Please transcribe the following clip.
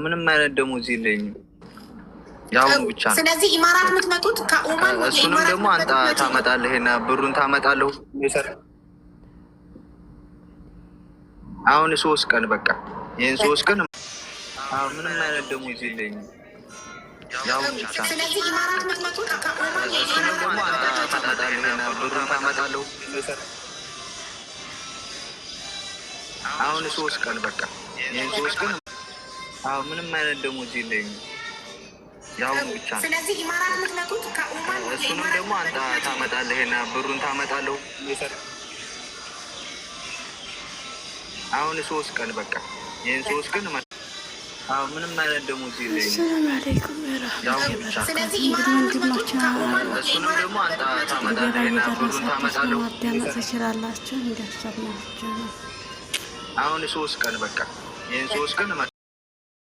ምንም አይነት ደሞዝ የለኝም። ያው ብቻ ነው። ስለዚህ ኢማራት የምትመጡት ከኦማን ወደ እሱንም ደግሞ አንተ ታመጣለህ እና ብሩን ታመጣለህ። አሁን 3 ቀን በቃ ይሄን 3 ቀን ምንም አይነት ደሞዝ የለኝም። ያው ብቻ ነው። ስለዚህ ኢማራት የምትመጡት ከኦማን እሱንም ደግሞ አንተ ታመጣለህ እና ብሩን ታመጣለህ። አሁን 3 ቀን በቃ ይሄን 3 ቀን ምንም አይነት ደሞዝ የለኝም። ያው ብቻ ነው። ስለዚህ ኢማራት የምትመጡት ከኦማን እሱንም ደግሞ አንተ ታመጣለህ እና ብሩን ታመጣለህ። አሁን 3 ቀን በቃ ይሄን 3 ቀን ምንም አይነት ደሞዝ የለኝም። ሰላም አለይኩም ወራህመቱላሂ። ስለዚህ ኢማራት እሱንም ደግሞ አንተ ታመጣለህ እና ብሩን ታመጣለህ። ማዳመጥ ትችላላችሁ። እንዲያሰማችሁ ነው። አሁን 3 ቀን በቃ ይሄን 3 ቀን